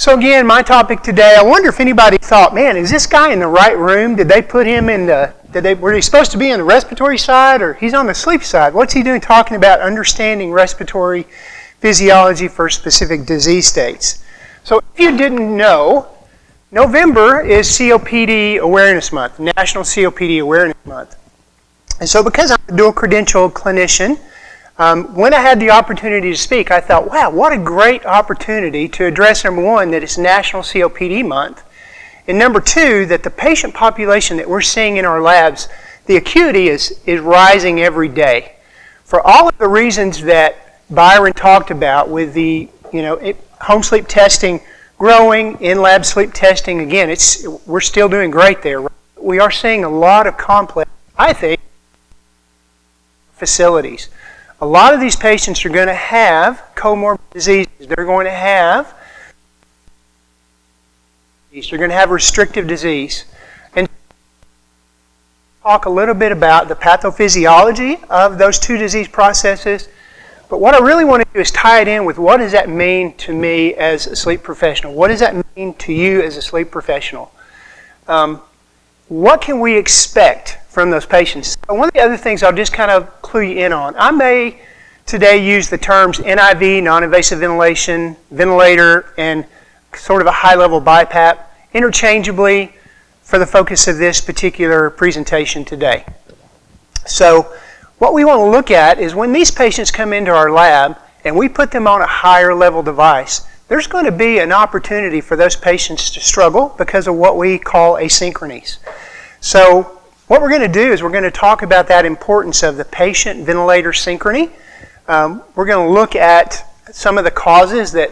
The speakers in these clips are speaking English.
So again, my topic today, I wonder if anybody thought, man, is this guy in the right room? Did they put him in the, were they supposed to be on the respiratory side, or he's on the sleep side? What's he doing talking about understanding respiratory physiology for specific disease states? So if you didn't know, November is COPD Awareness Month, National COPD Awareness Month. And so because I'm a dual credentialed clinician, when I had the opportunity to speak, I thought, wow, what a great opportunity to address, number one, that it's National COPD Month, and number two, that the patient population that we're seeing in our labs, the acuity is rising every day. For all of the reasons that Byron talked about with the, home sleep testing growing, in-lab sleep testing, again, we're still doing great there. We are seeing a lot of complex, I think, facilities. A lot of these patients are going to have comorbid diseases. They're going to have restrictive disease. And talk a little bit about the pathophysiology of those two disease processes. But what I really want to do is tie it in with what does that mean to me as a sleep professional? What does that mean to you as a sleep professional? What can we expect from those patients? So one of the other things I'll just kind of clue you in on, I may today use the terms NIV, non-invasive ventilation, ventilator, and sort of a high-level BiPAP interchangeably for the focus of this particular presentation today. So what we want to look at is when these patients come into our lab and we put them on a higher level device, there's going to be an opportunity for those patients to struggle because of what we call asynchronies. So what we're going to do is we're going to talk about that importance of the patient-ventilator synchrony. We're going to look at some of the causes that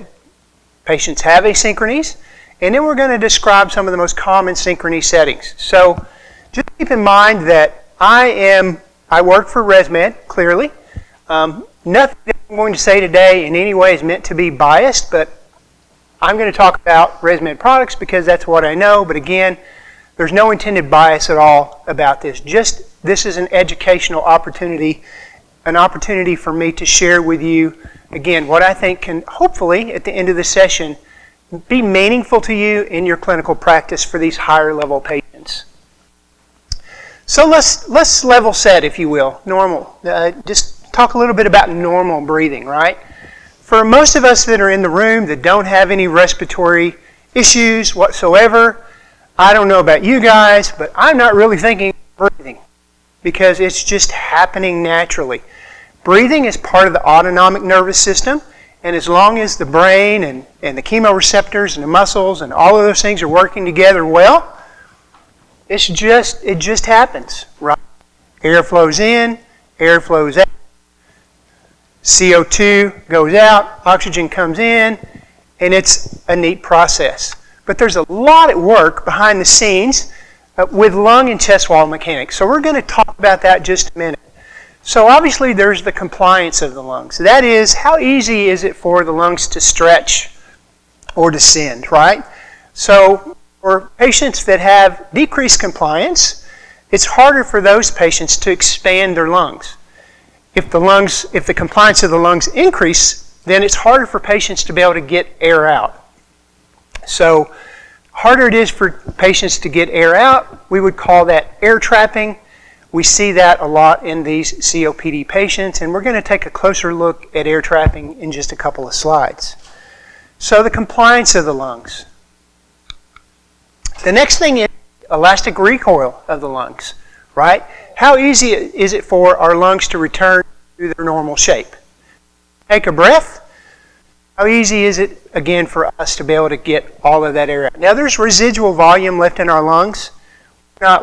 patients have asynchronies, and then we're going to describe some of the most common synchrony settings. So just keep in mind that I work for ResMed, clearly. Nothing that I'm going to say today in any way is meant to be biased, but I'm going to talk about ResMed products because that's what I know, but again, there's no intended bias at all about this. Just this is an educational opportunity, an opportunity for me to share with you, again, what I think can hopefully, at the end of the session, be meaningful to you in your clinical practice for these higher level patients. So let's level set, if you will, normal. Just talk a little bit about normal breathing, right? For most of us that are in the room that don't have any respiratory issues whatsoever, I don't know about you guys, but I'm not really thinking of breathing because it's just happening naturally. Breathing is part of the autonomic nervous system, and as long as the brain and the chemoreceptors and the muscles and all of those things are working together well, it just happens, right? Air flows in, air flows out, CO2 goes out, oxygen comes in, and it's a neat process. But there's a lot at work behind the scenes with lung and chest wall mechanics. So we're going to talk about that just a minute. So obviously there's the compliance of the lungs. That is, how easy is it for the lungs to stretch or descend, right? So for patients that have decreased compliance, it's harder for those patients to expand their lungs. If the compliance of the lungs increase, then it's harder for patients to be able to get air out. So harder it is for patients to get air out, we would call that air trapping. We see that a lot in these COPD patients, and we're going to take a closer look at air trapping in just a couple of slides. So the compliance of the lungs. The next thing is elastic recoil of the lungs, right? How easy is it for our lungs to return to their normal shape? Take a breath. How easy is it, again, for us to be able to get all of that air out? Now, there's residual volume left in our lungs.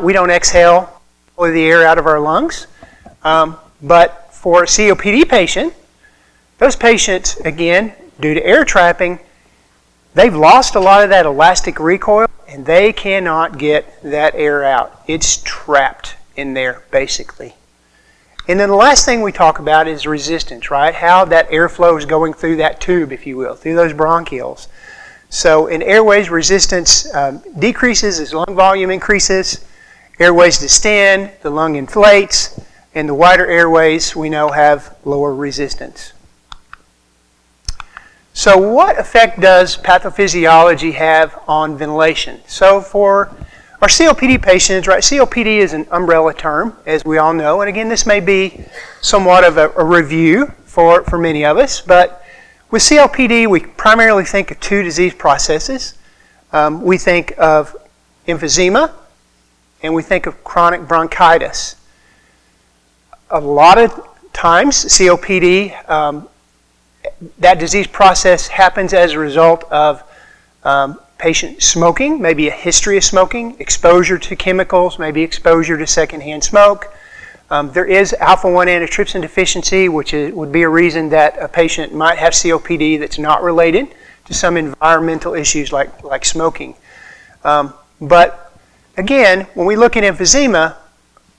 We don't exhale all of the air out of our lungs. But for a COPD patient, those patients, again, due to air trapping, they've lost a lot of that elastic recoil, and they cannot get that air out. It's trapped in there, basically. And then the last thing we talk about is resistance, right? How that airflow is going through that tube, if you will, through those bronchioles. So in airways, resistance decreases as lung volume increases. Airways distend, the lung inflates, and the wider airways we know have lower resistance. So what effect does pathophysiology have on ventilation? So for our COPD patients, right, COPD is an umbrella term, as we all know, and again, this may be somewhat of a review for many of us, but with COPD, we primarily think of two disease processes. We think of emphysema, and we think of chronic bronchitis. A lot of times, COPD, that disease process happens as a result of patient smoking, maybe a history of smoking, exposure to chemicals, maybe exposure to secondhand smoke. There is alpha-1 antitrypsin deficiency, which would be a reason that a patient might have COPD that's not related to some environmental issues like smoking. But again, when we look at emphysema,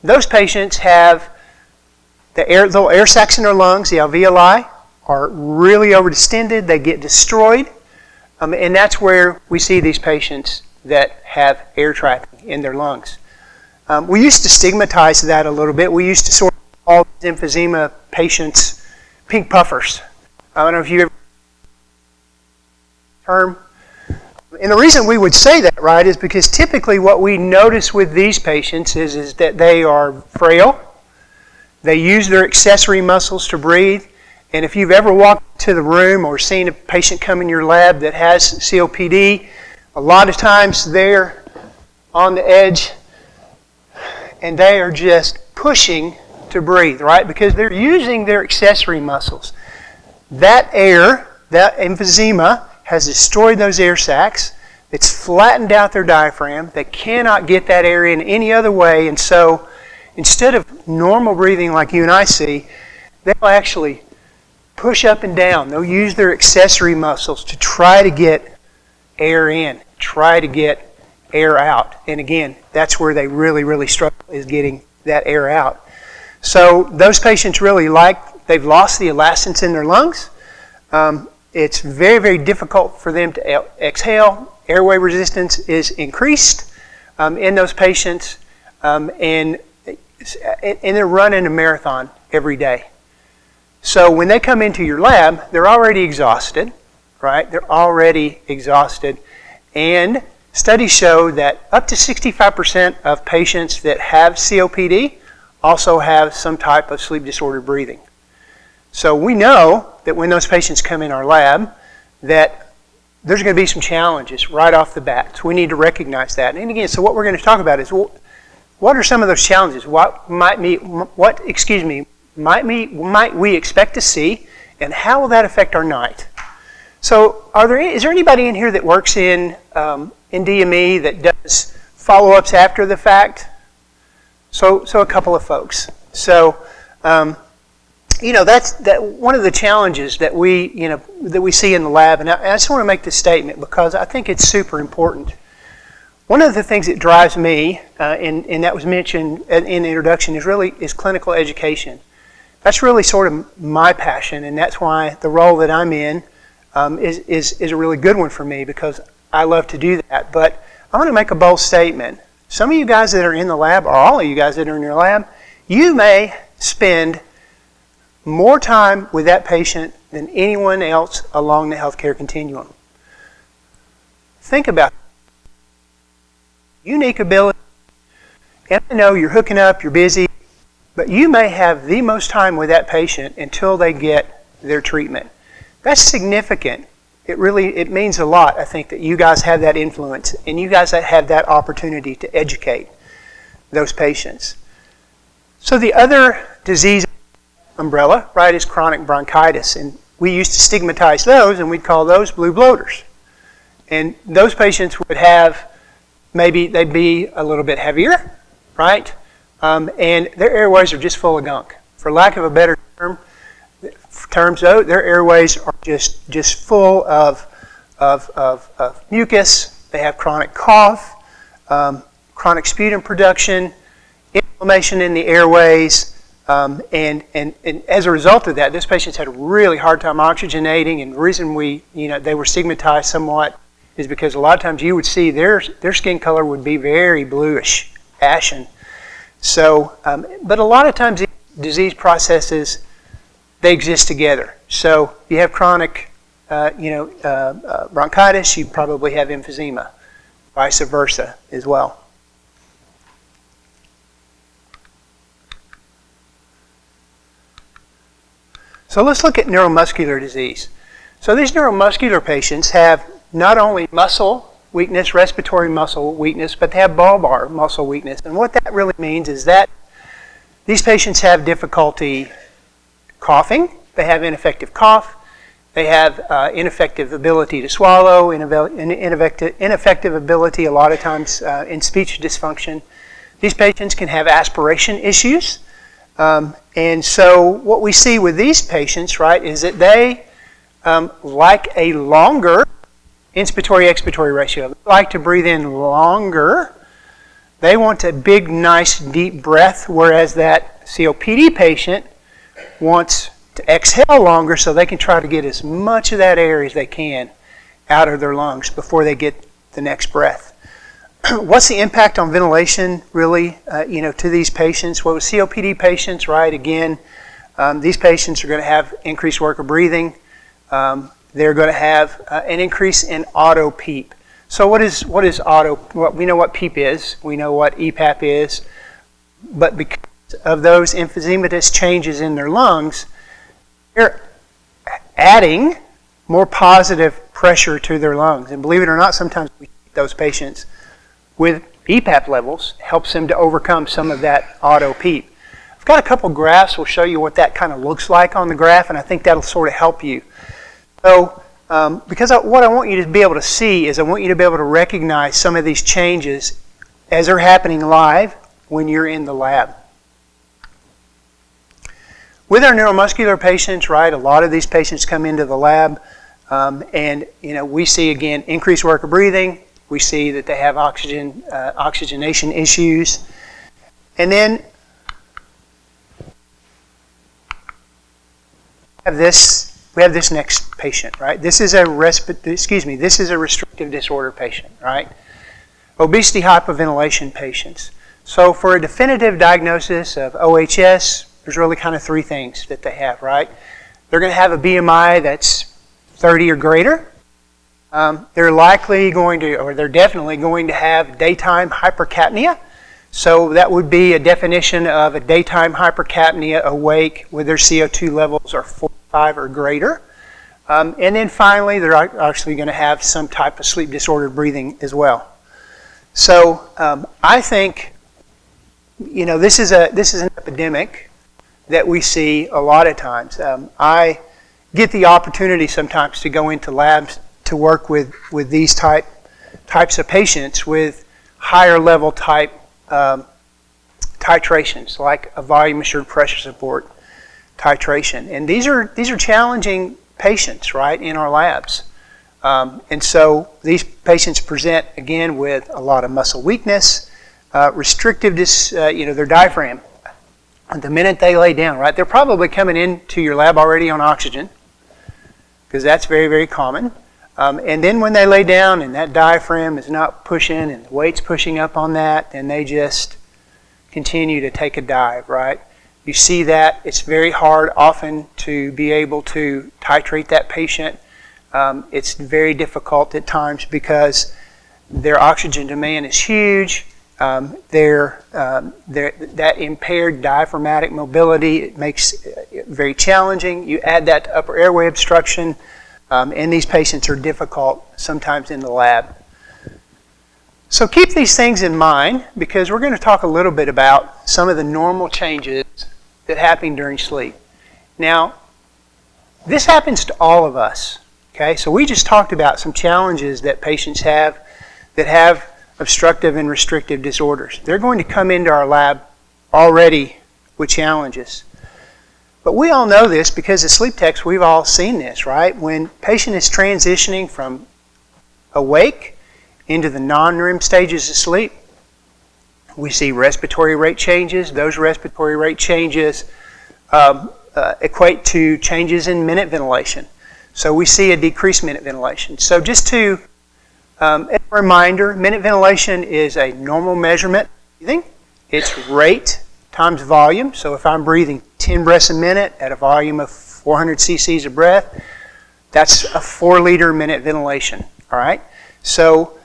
those patients have the little air sacs in their lungs, the alveoli, are really overdistended, they get destroyed, and that's where we see these patients that have air trapping in their lungs. We used to stigmatize that a little bit. We used to sort of call emphysema patients pink puffers. I don't know if you ever heard the term. And the reason we would say that, right, is because typically what we notice with these patients is that they are frail, they use their accessory muscles to breathe, and if you've ever walked to the room or seen a patient come in your lab that has COPD, a lot of times they're on the edge and they are just pushing to breathe, right? Because they're using their accessory muscles. That air, that emphysema, has destroyed those air sacs. It's flattened out their diaphragm. They cannot get that air in any other way, and so instead of normal breathing like you and I see, they'll actually push up and down. They'll use their accessory muscles to try to get air in, try to get air out. And again, that's where they really, really struggle, is getting that air out. So those patients really they've lost the elastance in their lungs. It's very, very difficult for them to exhale. Airway resistance is increased in those patients, and they're running a marathon every day. So when they come into your lab, they're already exhausted, right? They're already exhausted. And studies show that up to 65% of patients that have COPD also have some type of sleep disordered breathing. So we know that when those patients come in our lab, that there's going to be some challenges right off the bat. So we need to recognize that. And again, so what we're going to talk about is, what are some of those challenges? What might we expect to see, and how will that affect our night? So is there anybody in here that works in DME that does follow-ups after the fact? So a couple of folks. So that's one of the challenges that we see in the lab, and I just want to make this statement because I think it's super important. One of the things that drives me, and that was mentioned in the introduction, is clinical education. That's really sort of my passion, and that's why the role that I'm in is a really good one for me, because I love to do that. But I want to make a bold statement. Some of you guys that are in the lab, or all of you guys that are in your lab, you may spend more time with that patient than anyone else along the healthcare continuum. Think about it. Unique ability. And I know you're hooking up, you're busy, but you may have the most time with that patient until they get their treatment. That's significant. It means a lot, I think, that you guys have that influence and you guys have that opportunity to educate those patients. So the other disease umbrella, right, is chronic bronchitis, and we used to stigmatize those and we'd call those blue bloaters. And those patients would have, maybe they'd be a little bit heavier, right? And their airways are just full of gunk. For lack of a better terms, though, their airways are just full of mucus. They have chronic cough, chronic sputum production, inflammation in the airways, and as a result of that, those patients had a really hard time oxygenating. And the reason they were stigmatized somewhat is because a lot of times you would see their skin color would be very bluish, ashen. So, but a lot of times these disease processes, they exist together. So you have chronic bronchitis, you probably have emphysema, vice versa as well. So let's look at neuromuscular disease. So these neuromuscular patients have not only muscle weakness, respiratory muscle weakness, but they have bulbar muscle weakness. And what that really means is that these patients have difficulty coughing, they have ineffective cough, they have ineffective ability to swallow, ineffective ability a lot of times in speech dysfunction. These patients can have aspiration issues. And so what we see with these patients, right, is that they like a longer inspiratory-expiratory ratio. They like to breathe in longer. They want a big, nice, deep breath, whereas that COPD patient wants to exhale longer so they can try to get as much of that air as they can out of their lungs before they get the next breath. What's the impact on ventilation, really, to these patients? Well, with COPD patients, right, again, these patients are going to have increased work of breathing. They're going to have an increase in auto PEEP. So what is auto? Well, we know what PEEP is. We know what EPAP is. But because of those emphysematous changes in their lungs, they're adding more positive pressure to their lungs. And believe it or not, sometimes we treat those patients with EPAP levels, helps them to overcome some of that auto PEEP. I've got a couple graphs. We'll show you what that kind of looks like on the graph, and I think that'll sort of help you. So, what I want you to be able to see is I want you to be able to recognize some of these changes as they're happening live when you're in the lab. With our neuromuscular patients, right, a lot of these patients come into the lab, and we see again increased work of breathing. We see that they have oxygenation issues. And then we have this next patient, right? This is a restrictive disorder patient, right? Obesity hypoventilation patients. So for a definitive diagnosis of OHS, there's really kind of three things that they have, right? They're going to have a BMI that's 30 or greater. They're definitely going to have daytime hypercapnia. So that would be a definition of a daytime hypercapnia awake with their CO2 levels are 45 or greater. And then finally, they're actually going to have some type of sleep disordered breathing as well. So I think, this is an epidemic that we see a lot of times. I get the opportunity sometimes to go into labs to work with these types of patients with higher level type titrations, like a volume assured pressure support titration. And these are challenging patients, right, in our labs. And so these patients present again with a lot of muscle weakness, restrictive, their diaphragm. The minute they lay down, right, they're probably coming into your lab already on oxygen, because that's very, very common. And then when they lay down and that diaphragm is not pushing and the weight's pushing up on that, then they just continue to take a dive, right? You see that. It's very hard often to be able to titrate that patient. It's very difficult at times because their oxygen demand is huge. That impaired diaphragmatic mobility, it makes it very challenging. You add that to upper airway obstruction, and these patients are difficult sometimes in the lab. So keep these things in mind, because we're going to talk a little bit about some of the normal changes that happen during sleep. Now, this happens to all of us. Okay, so we just talked about some challenges that patients have that have obstructive and restrictive disorders. They're going to come into our lab already with challenges. But we all know this because as sleep techs, we've all seen this, right? When patient is transitioning from awake into the non-REM stages of sleep, we see respiratory rate changes. Those respiratory rate changes equate to changes in minute ventilation. So we see a decreased minute ventilation. So just to as a reminder, minute ventilation is a normal measurement of breathing. It's rate times volume. So if I'm breathing 10 breaths a minute at a volume of 400 cc's of breath, That's a 4-liter minute ventilation, all right? So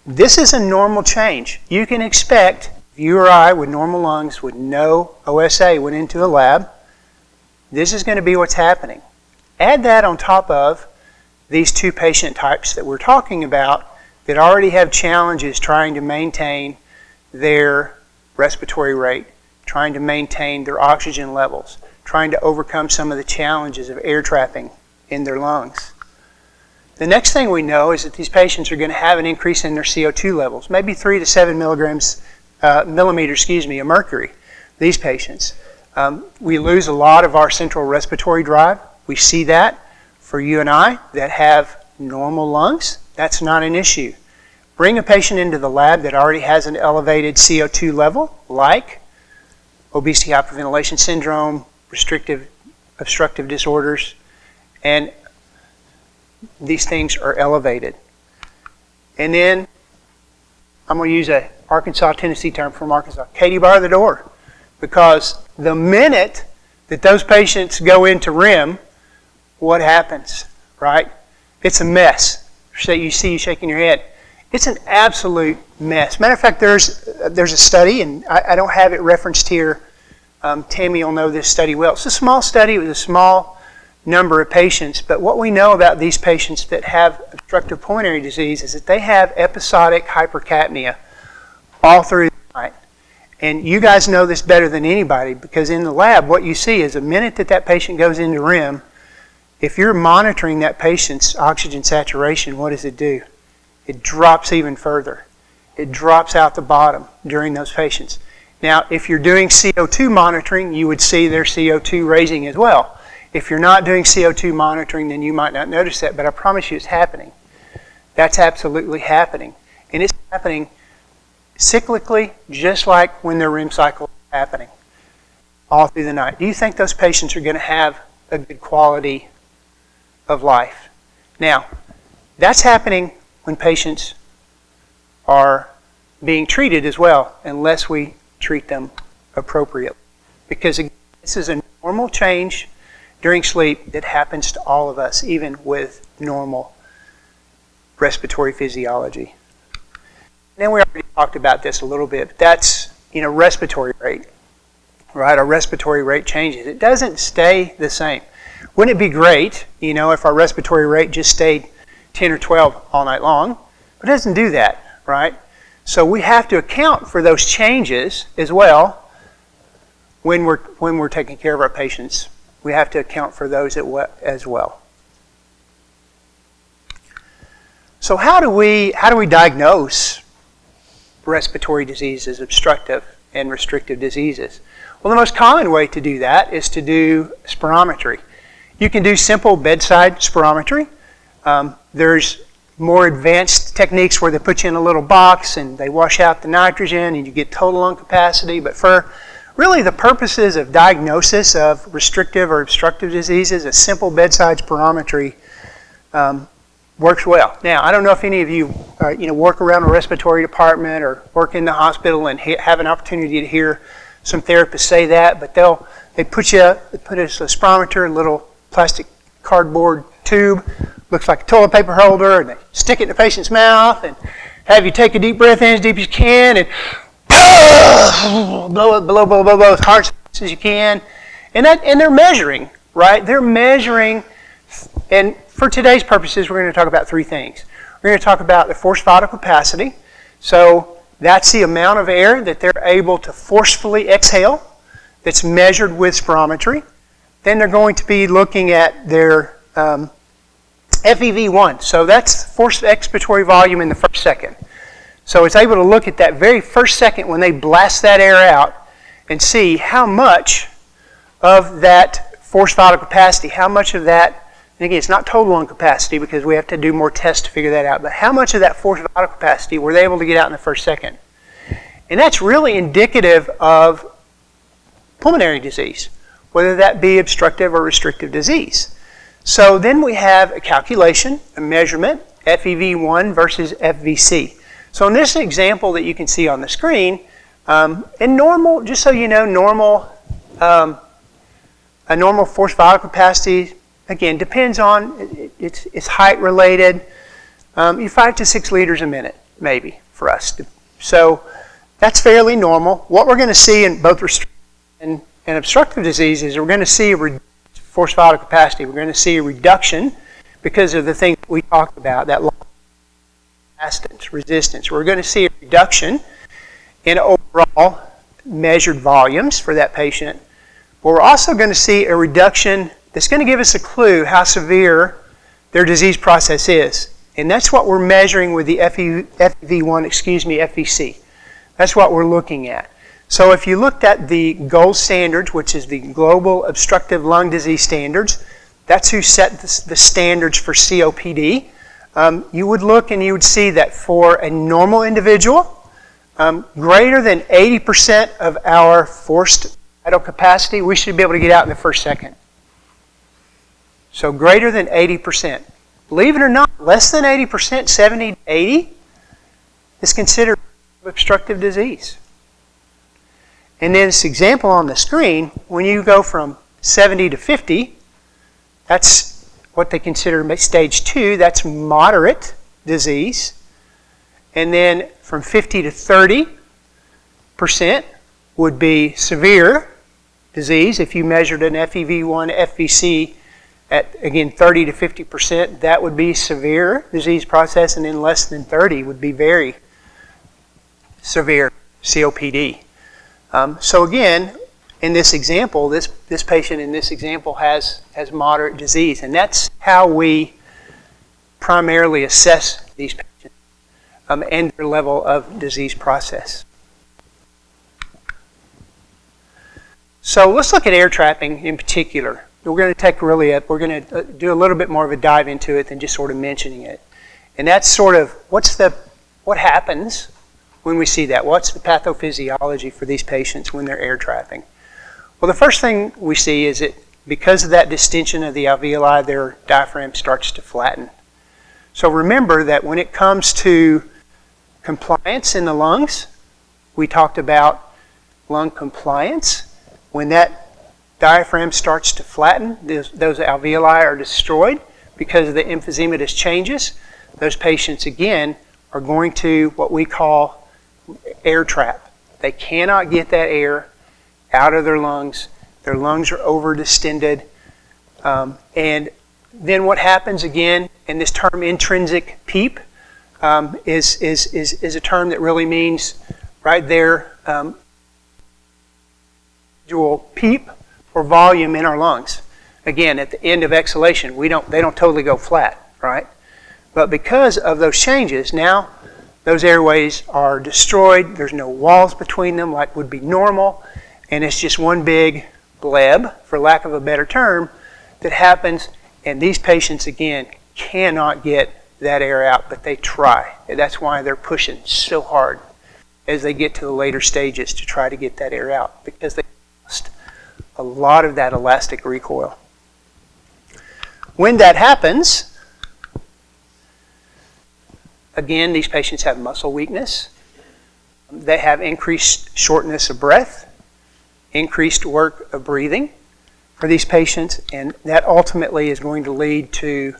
this is a normal change. You can expect if you or I with normal lungs with no OSA went into a lab, this is going to be what's happening. Add that on top of these two patient types that we're talking about that already have challenges trying to maintain their respiratory rate, trying to maintain their oxygen levels, trying to overcome some of the challenges of air trapping in their lungs. The next thing we know is that these patients are going to have an increase in their CO2 levels, maybe 3 to 7 millimeters of mercury, these patients. We lose a lot of our central respiratory drive. We see that for you and I that have normal lungs. That's not an issue. Bring a patient into the lab that already has an elevated CO2 level, like obesity hyperventilation syndrome, restrictive obstructive disorders, and these things are elevated. And then I'm going to use a Arkansas, Tennessee term from Arkansas, Katie bar the door, because the minute that those patients go into REM, what happens, right? It's a mess. So you see you shaking your head. It's an absolute mess. Matter of fact, there's a study, and I don't have it referenced here. Tammy will know this study well. It's a small study with a small number of patients, but what we know about these patients that have obstructive pulmonary disease is that they have episodic hypercapnia all through the night. And you guys know this better than anybody, because in the lab what you see is the minute that patient goes into REM, if you're monitoring that patient's oxygen saturation, what does it do? It drops even further. It drops out the bottom during those patients. Now, if you're doing CO2 monitoring, you would see their CO2 raising as well. If you're not doing CO2 monitoring, then you might not notice that, but I promise you it's happening. That's absolutely happening. And it's happening cyclically, just like when their REM cycle is happening, all through the night. Do you think those patients are going to have a good quality of life? Now, that's happening when patients are being treated as well, unless we treat them appropriately. Because again, this is a normal change during sleep that happens to all of us, even with normal respiratory physiology. And then we already talked about this a little bit, but that's, respiratory rate, right? Our respiratory rate changes. It doesn't stay the same. Wouldn't it be great, if our respiratory rate just stayed 10 or 12 all night long? But it doesn't do that, right? So we have to account for those changes as well when we're taking care of our patients. We have to account for those as well. So how do we diagnose respiratory diseases, obstructive and restrictive diseases? Well, the most common way to do that is to do spirometry. You can do simple bedside spirometry. There's more advanced techniques where they put you in a little box and they wash out the nitrogen and you get total lung capacity. But for really the purposes of diagnosis of restrictive or obstructive diseases, a simple bedside spirometry works well. Now, I don't know if any of you work around a respiratory department or work in the hospital and have an opportunity to hear some therapists say that, but they put a spirometer, a little plastic cardboard tube, looks like a toilet paper holder, and they stick it in the patient's mouth and have you take a deep breath in as deep as you can and blow as hard as you can. And they're measuring, right? They're measuring, and for today's purposes, we're going to talk about three things. We're going to talk about the forced vital capacity. So that's the amount of air that they're able to forcefully exhale that's measured with spirometry. Then they're going to be looking at their FEV1. So that's forced expiratory volume in the first second. So it's able to look at that very first second when they blast that air out and see how much of that forced vital capacity, how much of that, and again, it's not total lung capacity because we have to do more tests to figure that out, but how much of that forced vital capacity were they able to get out in the first second? And that's really indicative of pulmonary disease, whether that be obstructive or restrictive disease. So then we have a calculation, a measurement, FEV1 versus FVC. So in this example that you can see on the screen, in normal, just so you know, a normal forced vital capacity again, depends on, it's height related. 5 to 6 liters a minute, maybe, for us. So that's fairly normal. What we're going to see in both restrictive and obstructive disease is we're going to see a forced vital capacity. We're going to see a reduction because of the things we talked about, that capacitance, resistance. We're going to see a reduction in overall measured volumes for that patient. But we're also going to see a reduction that's going to give us a clue how severe their disease process is. And that's what we're measuring with the FVC. That's what we're looking at. So if you looked at the gold standards, which is the Global Obstructive Lung Disease Standards, that's who set the standards for COPD. You would look and you would see that for a normal individual, greater than 80% of our forced vital capacity, we should be able to get out in the first second. So greater than 80%. Believe it or not, less than 80%, 70 to 80, is considered obstructive disease. And then this example on the screen, when you go from 70 to 50, that's what they consider stage 2, that's moderate disease. And then from 50 to 30% would be severe disease. If you measured an FEV1, FVC at, again, 30 to 50%, that would be severe disease process, and then less than 30 would be very severe COPD. So again, in this example, this patient in this example has moderate disease, and that's how we primarily assess these patients and their level of disease process. So let's look at air trapping in particular. We're going to take we're going to do a little bit more of a dive into it than just sort of mentioning it. And that's sort of what happens when we see that. What's the pathophysiology for these patients when they're air trapping? Well, the first thing we see is that because of that distension of the alveoli, their diaphragm starts to flatten. So remember that when it comes to compliance in the lungs, we talked about lung compliance. When that diaphragm starts to flatten, those alveoli are destroyed because of the emphysematous changes. Those patients, again, are going to what we call air trap. They cannot get that air out of their lungs. Their lungs are over distended. And then what happens again, and this term intrinsic PEEP is a term that really means right there, dual PEEP or volume in our lungs. Again, at the end of exhalation, they don't totally go flat, right? But because of those changes, now those airways are destroyed. There's no walls between them like would be normal, and it's just one big bleb, for lack of a better term, that happens, and these patients, again, cannot get that air out, but they try. And that's why they're pushing so hard as they get to the later stages to try to get that air out, because they lost a lot of that elastic recoil. When that happens, again, these patients have muscle weakness. They have increased shortness of breath, increased work of breathing for these patients, and that ultimately is going to lead to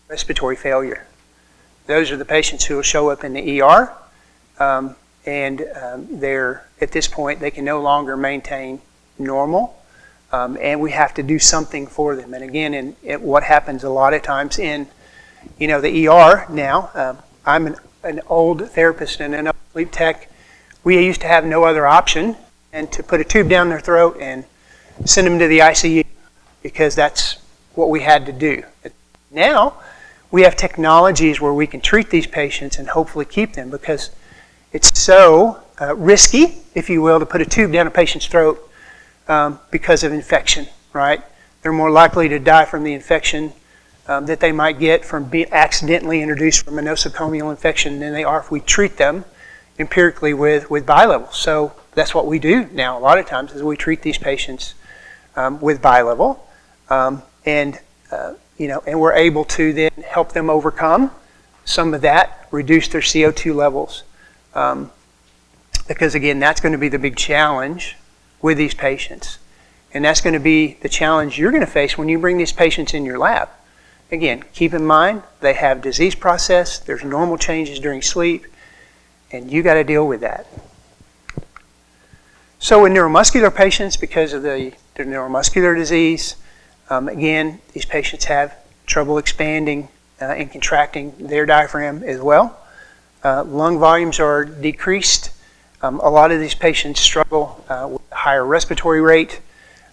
respiratory failure. Those are the patients who will show up in the ER, and they're, at this point, they can no longer maintain normal, and we have to do something for them. And again, what happens a lot of times in the ER now, I'm an old therapist and an sleep tech. We used to have no other option and to put a tube down their throat and send them to the ICU because that's what we had to do. Now, we have technologies where we can treat these patients and hopefully keep them, because it's so risky, if you will, to put a tube down a patient's throat because of infection, right? They're more likely to die from the infection that they might get from being accidentally introduced from a nosocomial infection than they are if we treat them empirically with bilevel. So that's what we do now a lot of times, is we treat these patients with bilevel, and we're able to then help them overcome some of that, reduce their CO2 levels, because again, that's going to be the big challenge with these patients. And that's going to be the challenge you're going to face when you bring these patients in your lab. Again, keep in mind, they have disease process, there's normal changes during sleep, and you got to deal with that. So in neuromuscular patients, because of their neuromuscular disease, again, these patients have trouble expanding and contracting their diaphragm as well. Lung volumes are decreased. A lot of these patients struggle with a higher respiratory rate.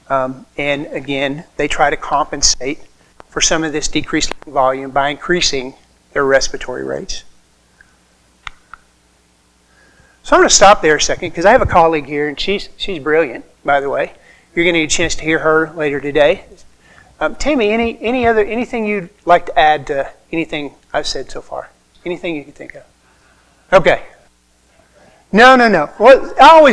And again, they try to compensate for some of this decreased lung volume by increasing their respiratory rates. So I'm going to stop there a second because I have a colleague here, and she's brilliant, by the way. You're going to get a chance to hear her later today. Tammy, anything you'd like to add to anything I've said so far? Anything you can think of? Okay. No. Well,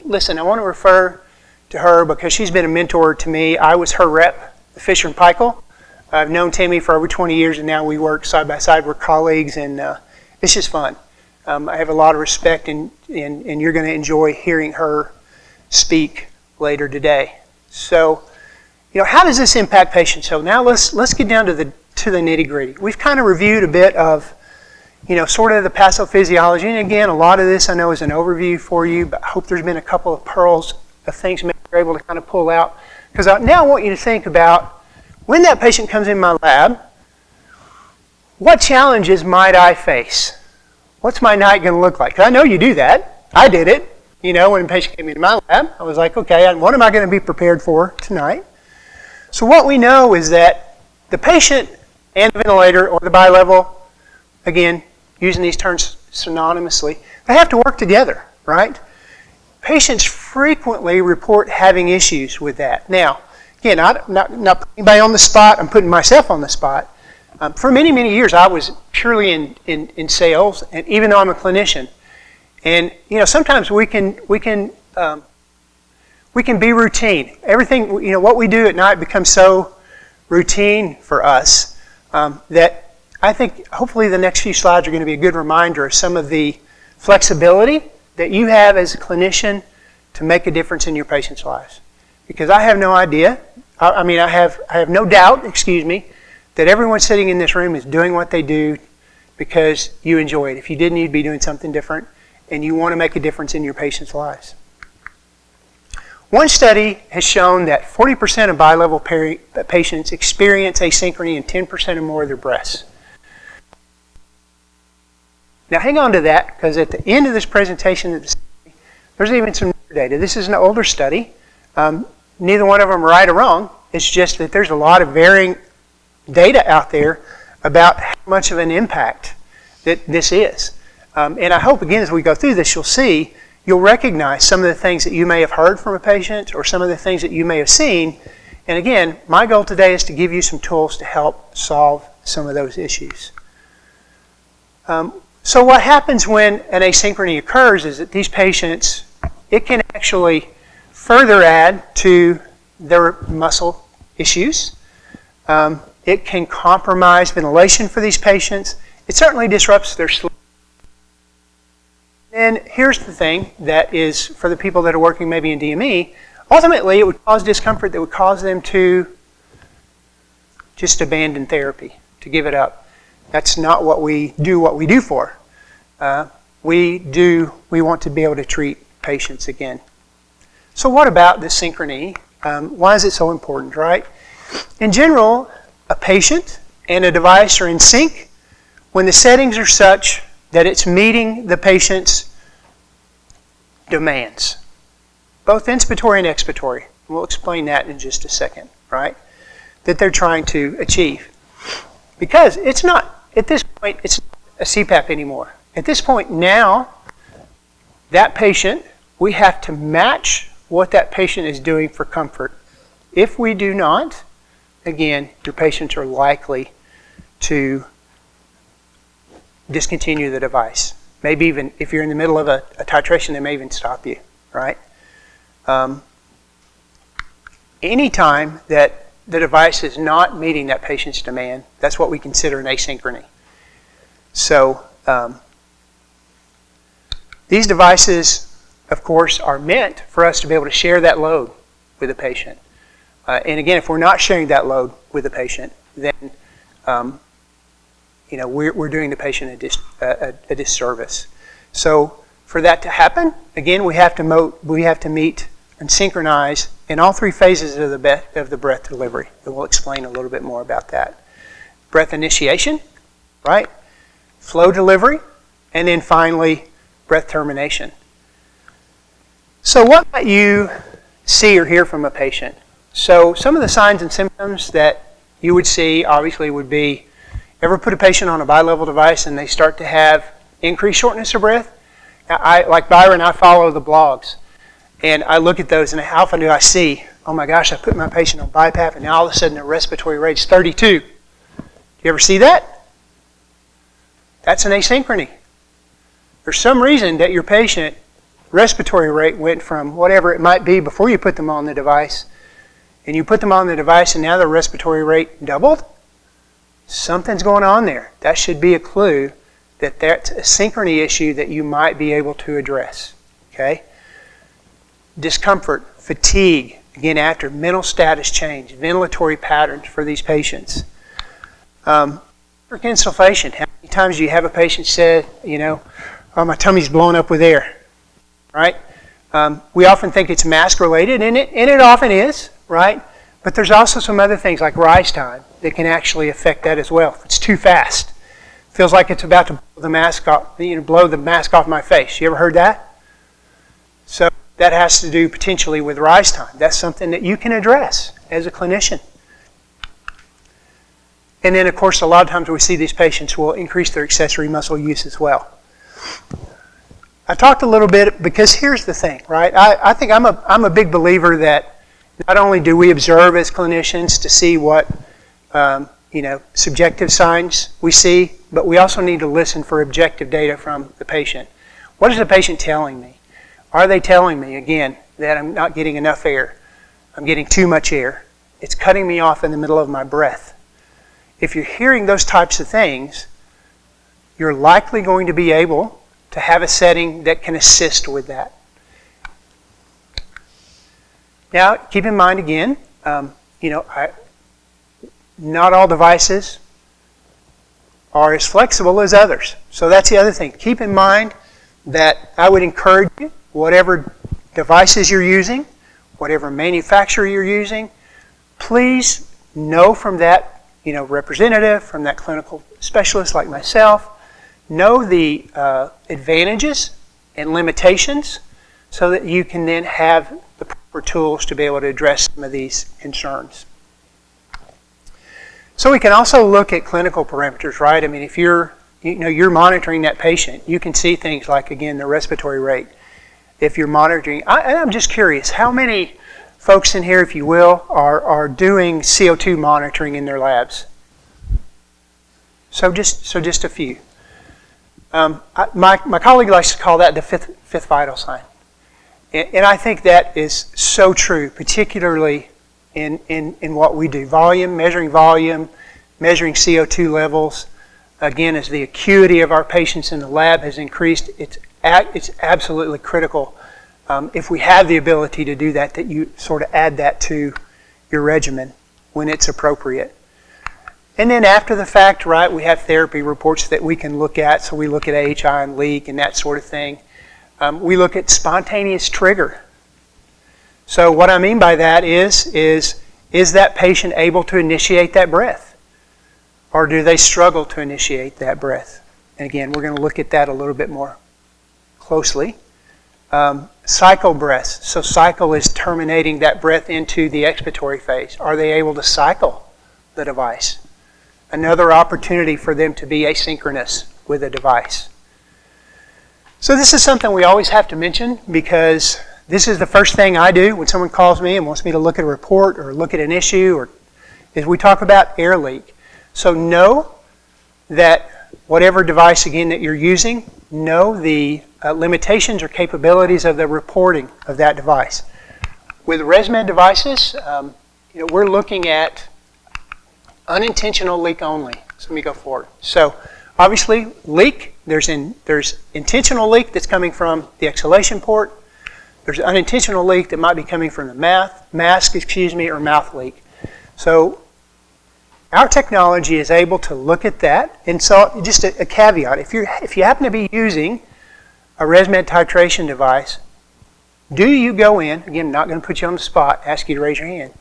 listen, I want to refer to her because she's been a mentor to me. I was her rep at Fisher & Paykel. I've known Tammy for over 20 years, and now we work side by side. We're colleagues, and it's just fun. I have a lot of respect, and you're going to enjoy hearing her speak later today. So, how does this impact patients? So now let's get down to the nitty-gritty. We've kind of reviewed a bit of, sort of the pathophysiology, and again, a lot of this I know is an overview for you, but I hope there's been a couple of pearls of things maybe you're able to kind of pull out. Because now I want you to think about when that patient comes in my lab, what challenges might I face? What's my night going to look like? 'Cause I know you do that. I did it. When a patient came into my lab, I was like, okay, what am I going to be prepared for tonight? So what we know is that the patient and the ventilator or the bilevel, again, using these terms synonymously, they have to work together, right? Patients frequently report having issues with that. Now, again, I'm not putting anybody on the spot. I'm putting myself on the spot. For many, many years, I was purely in sales, and even though I'm a clinician. And sometimes we can be routine. Everything, what we do at night becomes so routine for us that I think hopefully the next few slides are going to be a good reminder of some of the flexibility that you have as a clinician to make a difference in your patients' lives. Because I have no idea, I have no doubt, that everyone sitting in this room is doing what they do because you enjoy it. If you didn't, you'd be doing something different, and you want to make a difference in your patients' lives. One study has shown that 40% of bilevel patients experience asynchrony in 10% or more of their breaths. Now hang on to that, because at the end of this presentation, there's even some new data. This is an older study. Neither one of them are right or wrong. It's just that there's a lot of varying data out there about how much of an impact that this is. And I hope, again, as we go through this, you'll recognize some of the things that you may have heard from a patient or some of the things that you may have seen. And again, my goal today is to give you some tools to help solve some of those issues. So what happens when an asynchrony occurs is that these patients, it can actually further add to their muscle issues. It can compromise ventilation for these patients. It certainly disrupts their sleep. And here's the thing that is for the people that are working maybe in DME, ultimately it would cause discomfort that would cause them to just abandon therapy, to give it up. That's not what we do for. We want to be able to treat patients again. So what about this synchrony? Why is it so important, right? In general, a patient and a device are in sync when the settings are such that it's meeting the patient's demands, both inspiratory and expiratory. We'll explain that in just a second, right? That they're trying to achieve. Because it's not, at this point, it's not a CPAP anymore. At this point now, that patient, we have to match what that patient is doing for comfort. If we do not, again, your patients are likely to discontinue the device. Maybe even if you're in the middle of a titration, they may even stop you, right? Anytime that the device is not meeting that patient's demand, that's what we consider an asynchrony. So these devices, of course, are meant for us to be able to share that load with the patient. And again, if we're not sharing that load with the patient, then we're doing the patient a disservice. So for that to happen, again, we have to meet and synchronize in all three phases of the breath delivery. And we'll explain a little bit more about that. Breath initiation, right? Flow delivery, and then finally, breath termination. So what might you see or hear from a patient? So some of the signs and symptoms that you would see obviously would be, ever put a patient on a bilevel device and they start to have increased shortness of breath? Like Byron, I follow the blogs and I look at those and how often do I see, oh my gosh, I put my patient on BiPAP and now all of a sudden their respiratory rate's 32. Do you ever see that? That's an asynchrony. There's some reason that your patient respiratory rate went from whatever it might be before you put them on the device, and you put them on the device and now the respiratory rate doubled. Something's going on there. That should be a clue that that's a synchrony issue that you might be able to address. Okay? Discomfort, fatigue, again after mental status change, ventilatory patterns for these patients. Insufflation. How many times do you have a patient say, oh, my tummy's blown up with air, right? We often think it's mask related, and it often is, right? But there's also some other things like rise time that can actually affect that as well. If it's too fast, feels like it's about to blow the mask off my face. You ever heard that? So that has to do potentially with rise time. That's something that you can address as a clinician. And then, of course, a lot of times we see these patients will increase their accessory muscle use as well. I talked a little bit because here's the thing, right? I think I'm a big believer that not only do we observe as clinicians to see what subjective signs we see, but we also need to listen for objective data from the patient. What is the patient telling me? Are they telling me, again, that I'm not getting enough air? I'm getting too much air. It's cutting me off in the middle of my breath. If you're hearing those types of things, you're likely going to be able to have a setting that can assist with that. Now, keep in mind again, not all devices are as flexible as others. So that's the other thing. Keep in mind that I would encourage you, whatever devices you're using, whatever manufacturer you're using, please know from that representative, from that clinical specialist like myself, know the advantages and limitations so that you can then have the proper tools to be able to address some of these concerns. So we can also look at clinical parameters, right? I mean, if you're monitoring that patient, you can see things like, again, the respiratory rate. If you're monitoring, I'm just curious, how many folks in here, if you will, are doing CO2 monitoring in their labs? So just a few. My colleague likes to call that the fifth vital sign. And I think that is so true, particularly in what we do. Measuring CO2 levels. Again, as the acuity of our patients in the lab has increased, it's absolutely critical. If we have the ability to do that you sort of add that to your regimen when it's appropriate. And then after the fact, right, we have therapy reports that we can look at. So we look at AHI and leak and that sort of thing. We look at spontaneous trigger. So what I mean by that is that patient able to initiate that breath? Or do they struggle to initiate that breath? And again, we're going to look at that a little bit more closely. Cycle breaths. So cycle is terminating that breath into the expiratory phase. Are they able to cycle the device? Another opportunity for them to be asynchronous with a device. So this is something we always have to mention because this is the first thing I do when someone calls me and wants me to look at a report or look at an issue, is we talk about air leak. So know that whatever device, again, that you're using, know the limitations or capabilities of the reporting of that device. With ResMed devices, we're looking at unintentional leak only. So let me go forward. So obviously, leak, there's intentional leak that's coming from the exhalation port. There's an unintentional leak that might be coming from the mask, or mouth leak. So our technology is able to look at that. And so just a caveat, if you happen to be using a ResMed titration device, do you go in, again, I'm not going to put you on the spot, ask you to raise your hand.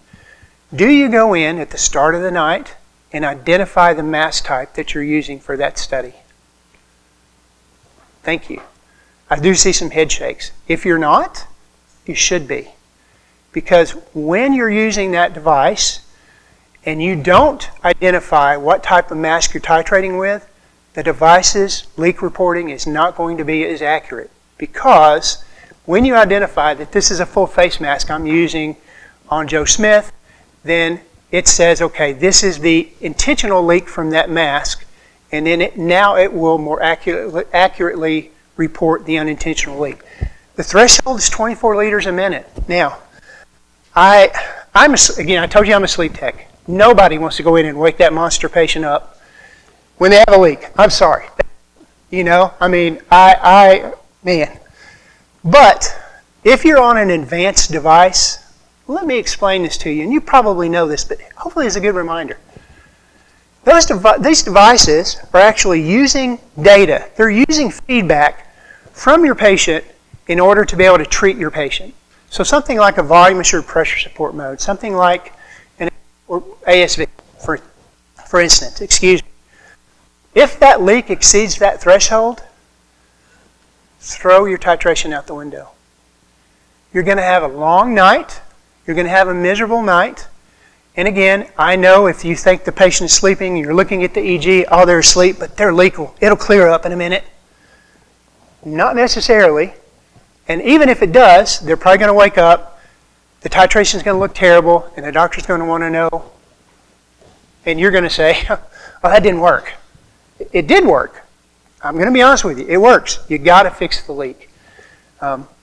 Do you go in at the start of the night and identify the mask type that you're using for that study? Thank you. I do see some head shakes. If you're not, you should be. Because when you're using that device and you don't identify what type of mask you're titrating with, the device's leak reporting is not going to be as accurate. Because when you identify that this is a full face mask I'm using on Joe Smith, then it says, okay, this is the intentional leak from that mask, and then now it will more accurately report the unintentional leak. The threshold is 24 liters a minute. Now, I told you I'm a sleep tech. Nobody wants to go in and wake that monster patient up when they have a leak. I'm sorry. Man. But if you're on an advanced device, let me explain this to you, and you probably know this, but hopefully it's a good reminder. These devices are actually using data. They're using feedback from your patient in order to be able to treat your patient. So something like a volume-assured pressure support mode, something like an ASV, for instance, excuse me. If that leak exceeds that threshold, throw your titration out the window. You're going to have a long night. You're going to have a miserable night. And again, I know if you think the patient is sleeping, you're looking at the EG, oh, they're asleep, but they're leak. It'll clear up in a minute. Not necessarily. And even if it does, they're probably going to wake up, the titration is going to look terrible, and the doctor's going to want to know. And you're going to say, oh, that didn't work. It did work. I'm going to be honest with you. It works. You got to fix the leak.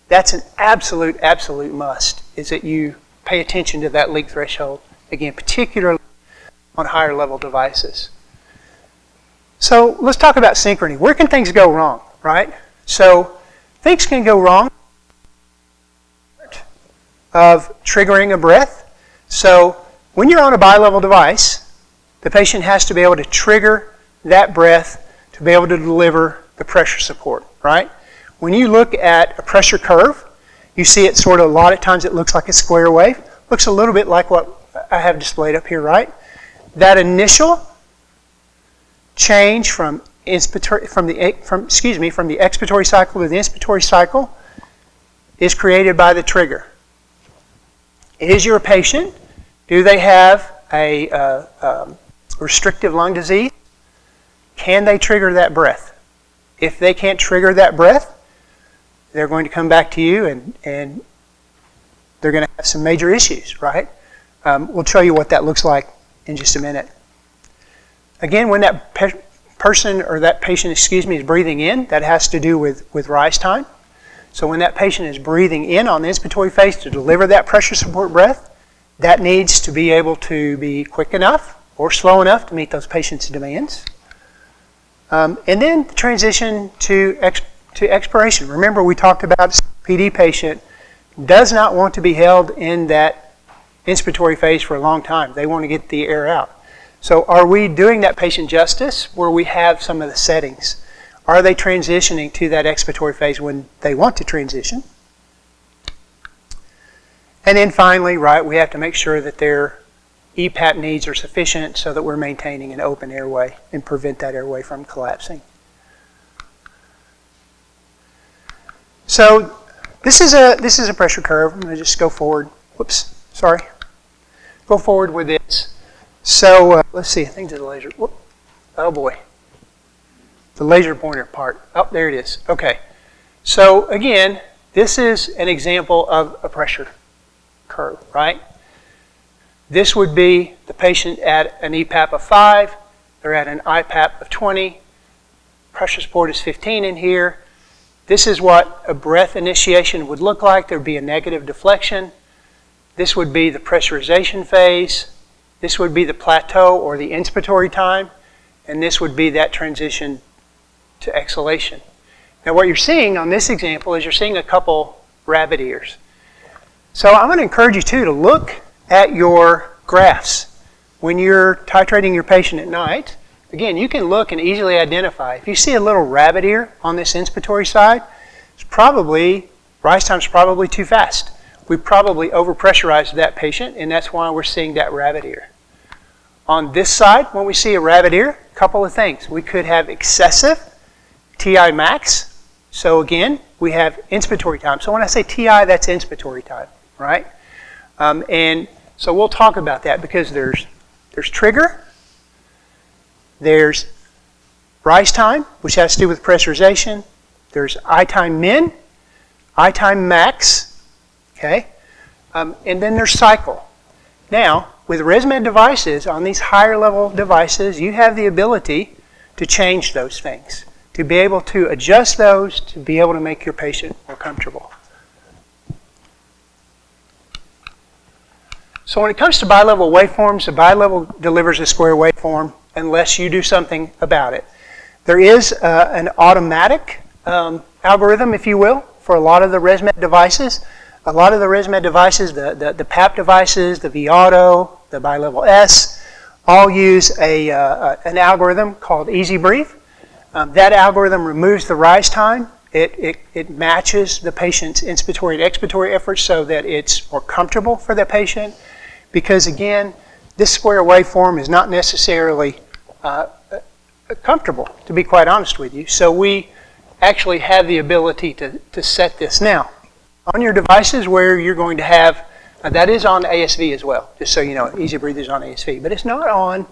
That's an absolute must, is that you pay attention to that leak threshold. Again, particularly on higher level devices. So let's talk about synchrony. Where can things go wrong, right? So things can go wrong of triggering a breath. So when you're on a bi-level device, the patient has to be able to trigger that breath to be able to deliver the pressure support, right? When you look at a pressure curve, you see it sort of, a lot of times it looks like a square wave. Looks a little bit like what I have displayed up here, right? That initial change from the expiratory cycle to the inspiratory cycle is created by the trigger. Is your patient, do they have a restrictive lung disease? Can they trigger that breath? If they can't trigger that breath, they're going to come back to you and they're going to have some major issues, right? We'll show you what that looks like in just a minute. Again, when that person or that patient, is breathing in, that has to do with rise time. So when that patient is breathing in on the inspiratory phase to deliver that pressure support breath, that needs to be able to be quick enough or slow enough to meet those patients' demands. And then the transition to expiration. Remember, we talked about a PD patient does not want to be held in that inspiratory phase for a long time. They want to get the air out. So are we doing that patient justice where we have some of the settings? Are they transitioning to that expiratory phase when they want to transition? And then finally, right, we have to make sure that their EPAP needs are sufficient so that we're maintaining an open airway and prevent that airway from collapsing. So this is a pressure curve. I'm going to just go forward. Whoops, sorry. Go forward with this. So let's see. I think there's a laser. Whoop. Oh boy. The laser pointer part. Oh, there it is. Okay. So again, this is an example of a pressure curve, right? This would be the patient at an EPAP of 5. They're at an IPAP of 20. Pressure support is 15 in here. This is what a breath initiation would look like. There would be a negative deflection. This would be the pressurization phase. This would be the plateau or the inspiratory time. And this would be that transition to exhalation. Now what you're seeing on this example is you're seeing a couple rabbit ears. So I'm going to encourage you too to look at your graphs when you're titrating your patient at night. Again, you can look and easily identify. If you see a little rabbit ear on this inspiratory side, it's probably, rise time's probably too fast. We probably overpressurized that patient, and that's why we're seeing that rabbit ear. On this side, when we see a rabbit ear, a couple of things. We could have excessive TI max. So again, we have inspiratory time. So when I say TI, that's inspiratory time, right? And so we'll talk about that because there's trigger, there's rise time, which has to do with pressurization. There's I time min, I time max, okay? And then there's cycle. Now, with ResMed devices, on these higher level devices, you have the ability to change those things, to be able to adjust those, to be able to make your patient more comfortable. So when it comes to bilevel waveforms, a bilevel delivers a square waveform unless you do something about it. There is an automatic algorithm, if you will, for a lot of the ResMed devices. A lot of the ResMed devices, the PAP devices, the V-Auto, the bilevel S, all use an algorithm called Easy Breathe. That algorithm removes the rise time. It matches the patient's inspiratory and expiratory efforts so that it's more comfortable for the patient. Because again, this square waveform is not necessarily comfortable, to be quite honest with you. So we actually have the ability to set this now. On your devices where you're going to have, that is on ASV as well, just so you know, Easy Breathe is on ASV, but it's not on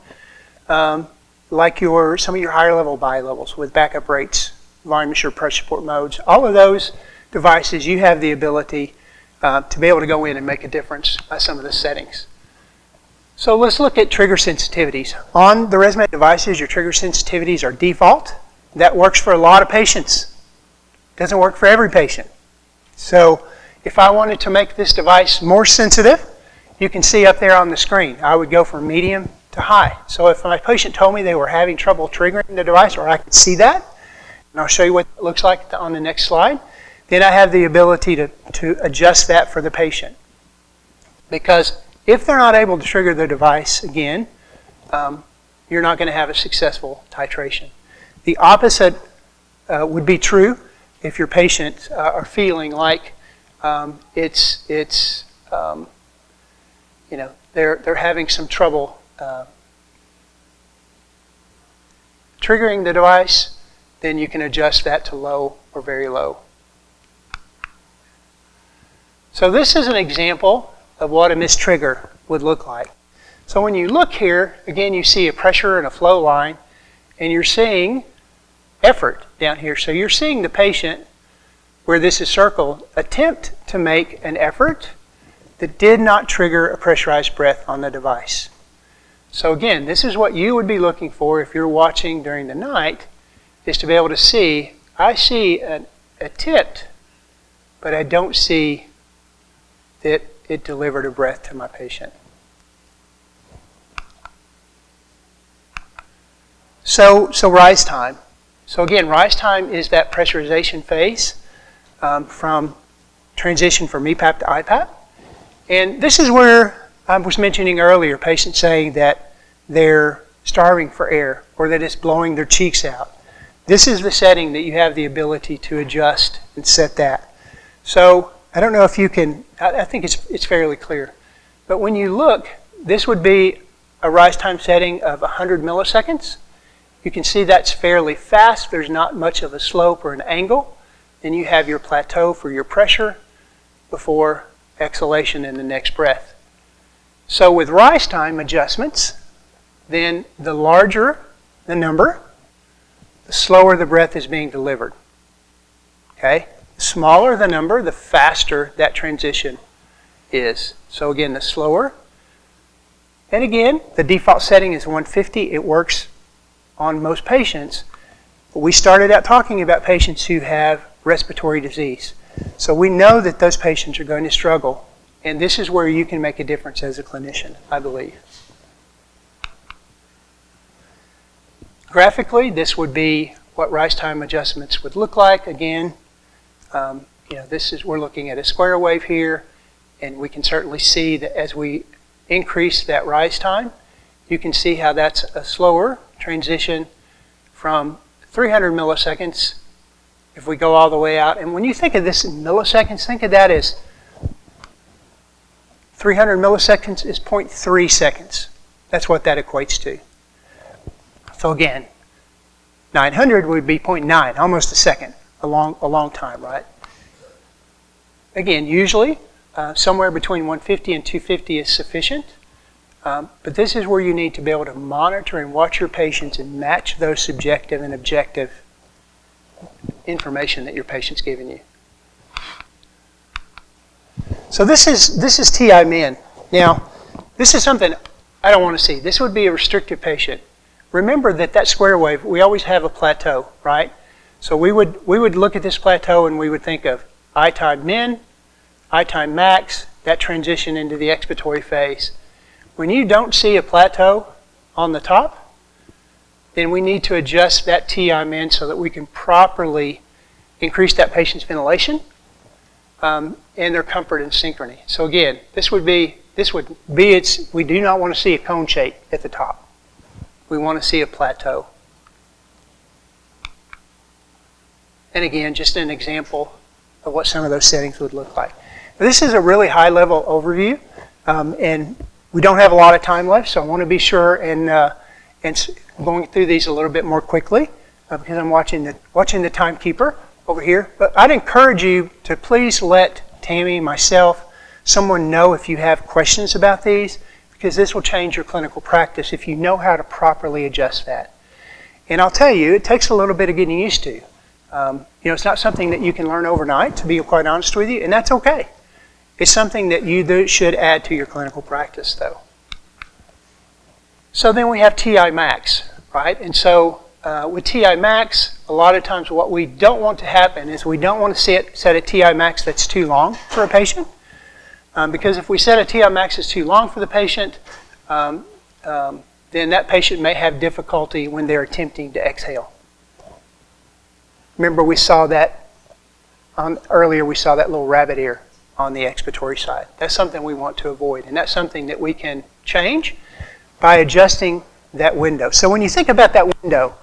like some of your higher level bilevels with backup rates, volume assured pressure support modes. All of those devices, you have the ability to be able to go in and make a difference by some of the settings. So let's look at trigger sensitivities. On the ResMed devices, your trigger sensitivities are default. That works for a lot of patients. Doesn't work for every patient. So if I wanted to make this device more sensitive, you can see up there on the screen, I would go from medium to high. So if my patient told me they were having trouble triggering the device, or I could see that, and I'll show you what it looks like on the next slide, then I have the ability to adjust that for the patient. Because if they're not able to trigger the device again, you're not going to have a successful titration. The opposite would be true if your patients are feeling like they're having some trouble triggering the device, then you can adjust that to low or very low. So this is an example of what a mistrigger would look like. So when you look here, again, you see a pressure and a flow line, and you're seeing effort down here. So you're seeing the patient, where this is circled, attempt to make an effort that did not trigger a pressurized breath on the device. So again, this is what you would be looking for if you're watching during the night, is to be able to see, I see an attempt, but I don't see that it delivered a breath to my patient. So rise time. So again, rise time is that pressurization phase from transition from EPAP to IPAP. And this is where I was mentioning earlier, patients saying that they're starving for air or that it's blowing their cheeks out. This is the setting that you have the ability to adjust and set that. So I don't know if you can, I think it's fairly clear. But when you look, this would be a rise time setting of 100 milliseconds. You can see that's fairly fast. There's not much of a slope or an angle. Then you have your plateau for your pressure before exhalation in the next breath. So with rise time adjustments, then the larger the number, the slower the breath is being delivered. Okay? The smaller the number, the faster that transition is. So again, the slower. And again, the default setting is 150. It works on most patients. But we started out talking about patients who have respiratory disease. So we know that those patients are going to struggle. And this is where you can make a difference as a clinician, I believe. Graphically, this would be what rise time adjustments would look like. Again, we're looking at a square wave here, and we can certainly see that as we increase that rise time, you can see how that's a slower transition from 300 milliseconds if we go all the way out. And when you think of this in milliseconds, think of that as 300 milliseconds is 0.3 seconds. That's what that equates to. So again, 900 would be 0.9, almost a second, a long time, right? Again, usually somewhere between 150 and 250 is sufficient. But this is where you need to be able to monitor and watch your patients and match those subjective and objective information that your patient's giving you. So this is TI min. Now, this is something I don't want to see. This would be a restrictive patient. Remember that square wave, we always have a plateau, right? So we would look at this plateau and we would think of I time min, I time max, that transition into the expiratory phase. When you don't see a plateau on the top, then we need to adjust that TI min so that we can properly increase that patient's ventilation and their comfort and synchrony. So again, we do not want to see a cone shape at the top. We want to see a plateau. And again, just an example of what some of those settings would look like. Now, this is a really high-level overview, and we don't have a lot of time left, so I want to be sure and going through these a little bit more quickly because I'm watching the timekeeper over here. But I'd encourage you to please let Tammy, myself, someone know if you have questions about these, because this will change your clinical practice if you know how to properly adjust that. And I'll tell you, it takes a little bit of getting used to. It's not something that you can learn overnight, to be quite honest with you, and that's okay. It's something that you should add to your clinical practice, though. So then we have TI max, right? And so with TI max, a lot of times what we don't want to happen is we don't want to set a TI max that's too long for a patient. Because if we set a TI max that's too long for the patient, then that patient may have difficulty when they're attempting to exhale. Remember we saw that earlier, we saw that little rabbit ear on the expiratory side. That's something we want to avoid, and that's something that we can change by adjusting that window. So when you think about that window,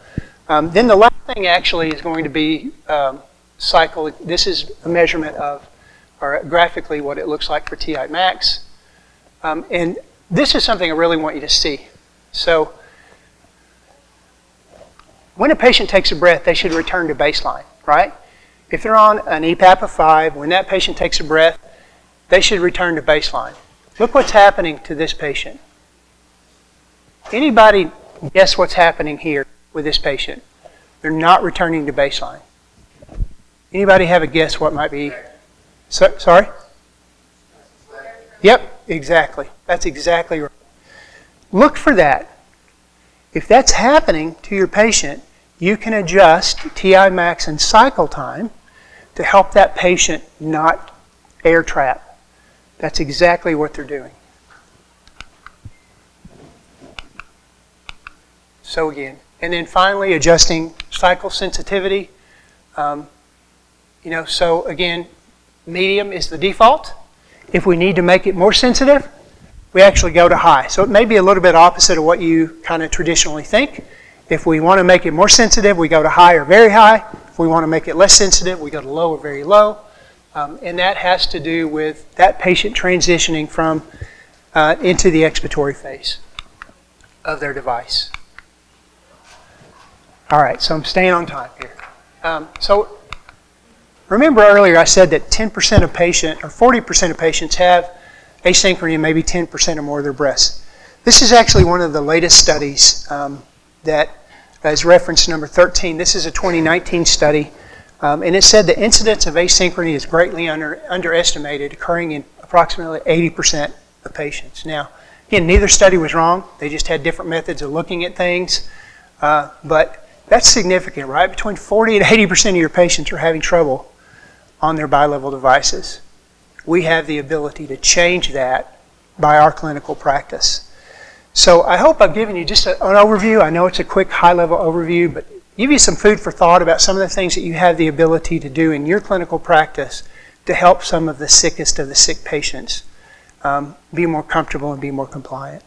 then the last thing actually is going to be cycle. This is a measurement of, or graphically, what it looks like for TI max. And this is something I really want you to see. So when a patient takes a breath, they should return to baseline, right? If they're on an EPAP of 5, when that patient takes a breath, they should return to baseline. Look what's happening to this patient. Anybody guess what's happening here with this patient? They're not returning to baseline. Anybody have a guess what might be? Sorry? Yep, exactly. That's exactly right. Look for that. If that's happening to your patient, you can adjust TI max and cycle time to help that patient not air trap. That's exactly what they're doing. So again, and then finally adjusting cycle sensitivity. So again, medium is the default. If we need to make it more sensitive, we actually go to high. So it may be a little bit opposite of what you kind of traditionally think. If we want to make it more sensitive, we go to high or very high. If we want to make it less sensitive, we go to low or very low. And that has to do with that patient transitioning from into the expiratory phase of their device. All right, so I'm staying on time here. So remember earlier I said that 10% of patients, or 40% of patients have asynchrony in maybe 10% or more of their breaths. This is actually one of the latest studies that is reference number 13. This is a 2019 study, and it said the incidence of asynchrony is greatly underestimated, occurring in approximately 80% of patients. Now, again, neither study was wrong. They just had different methods of looking at things, but that's significant, right? Between 40 and 80% of your patients are having trouble on their bilevel devices. We have the ability to change that by our clinical practice. So I hope I've given you just an overview. I know it's a quick high-level overview, but give you some food for thought about some of the things that you have the ability to do in your clinical practice to help some of the sickest of the sick patients be more comfortable and be more compliant.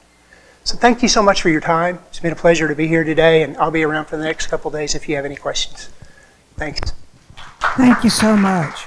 So thank you so much for your time. It's been a pleasure to be here today, and I'll be around for the next couple of days if you have any questions. Thanks. Thank you so much.